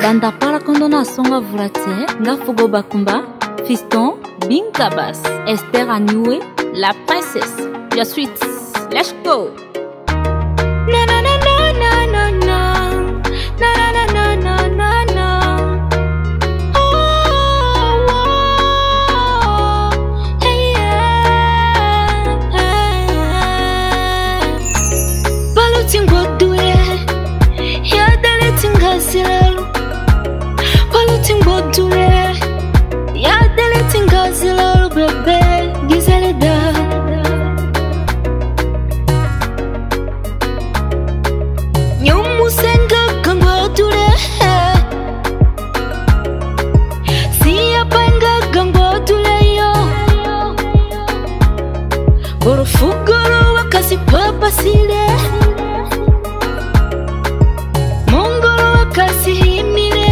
Banda para kondona songa vulate, nga Fogo Bakumba, Fiston, Binkabas, Esther Aniwe, la princesse, la suite, let's go. Na na na na na na na, na na na na na na. Oh, oh, hey yeah, hey. Balutingo duye, ya dale tingasiralu. Balutingo duye, ya dale tingasiralu bebe, gizele da. Nyomusenga kangwa dure, siya panga kangwa dure yo. Borofugoro wakasi papa sile, mongoro wakasi himile.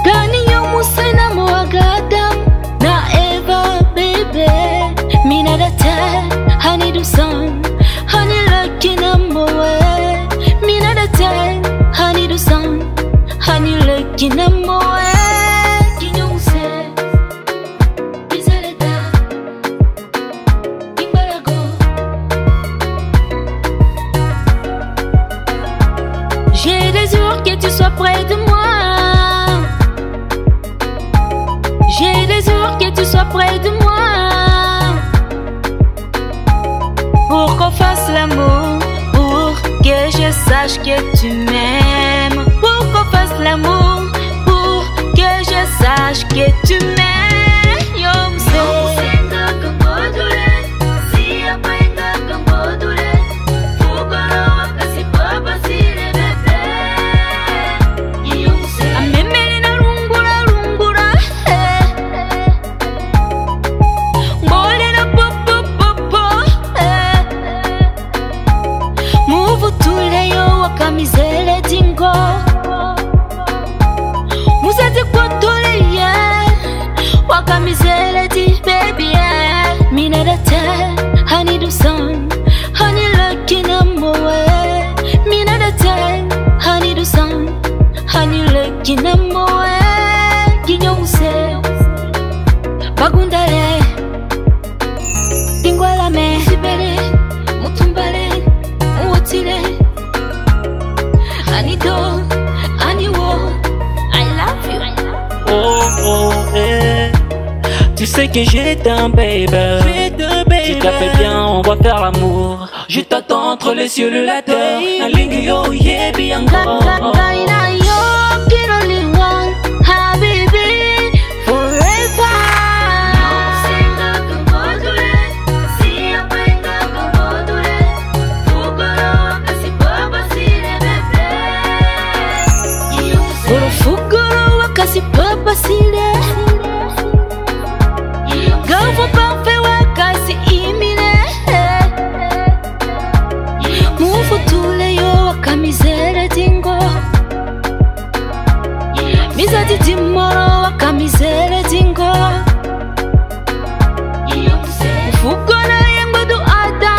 Gani nyomusena moagadam na Eva bebe, mina data honey do sun. Honey lucky number one, me not a time. Honey do sun, honey lucky number one. You know say, is it that? Imbalago. J'ai des jours que tu sois près de moi. J'ai des jours que tu sois près de moi. Pour qu'on fasse l'amour, pour que je sache que tu m'aimes. Pour qu'on fasse l'amour, pour que je sache que tu m'aimes. Yo m'senga kambodule, si aprenga kambodule. Fugoro wakasi papa sile bebe. Yo m'senga amemele na lungura lungura. Mbole na popo popo. Muvu tule yo wakamizele dingo. Muzati kwa tule ya wakamizele di baby ya. Mina data honey do sun, honey lucky number one. Mina data honey do sun, honey lucky number one. Ginyo muse bagundale tingwala me sibere mutumbale. Anido, Aniwo, I love you. Oh, oh, eh. Tu sais que j'ai t'aime, baby. Tu t'as fait bien, on va faire l'amour. Je t'attends entre les cieux et la terre. Nalingi yo, yeah, bien encore. Fugoro wakasi papa sile, gavo parfait wakasi imile. Mufu tule yo wakamizele dingo, mizati dimoro wakamizele dingo. Fugona yengodu ada,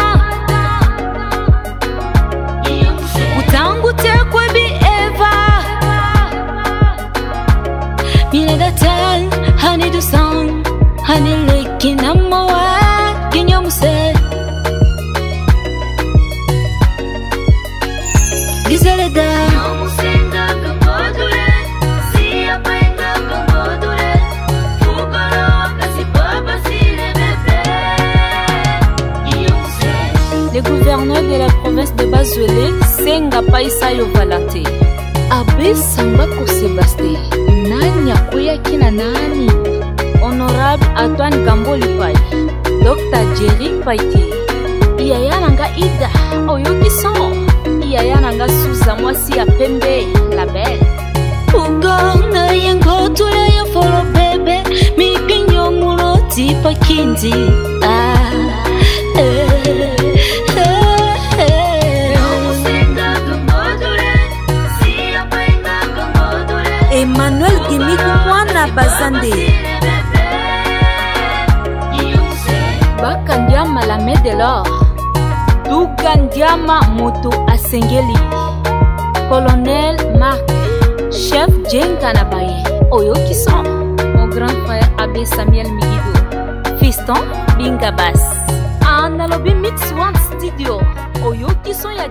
utangu tekwe bi Eva. Mina data honey do sun, honey lucky number one. Kinyo muse gizele da. Nyomusenga kambodule, si aprenga kambodule. Fugoro wakasi papa sile bebe. Le gouverneur de la province de Bazuele, Senga Paisa Yovalate, Abe Sambako Sébastien. Nani akuya kina nani? Honorable Antoine Gamboli Pai, Dr. Jerry Paiti, Iyayananga Ida, Oyoki Son, Iyayananga Suza Mwasi ya Pembe, la belle. Ugona yengo tule ya foro bebe, mikinyo muro tipa kindi. Emmanuel Gimiku Mwana Bazande Bakandiama la main de l'or Dugandiama Moto Asengeli Colonel Chef Jenka Nabaye, Oyoki son. Mon grand frère Abbé Samuel Migido. Fiston Binga Bass. Analobi Mix One Studio. Oyoki son ya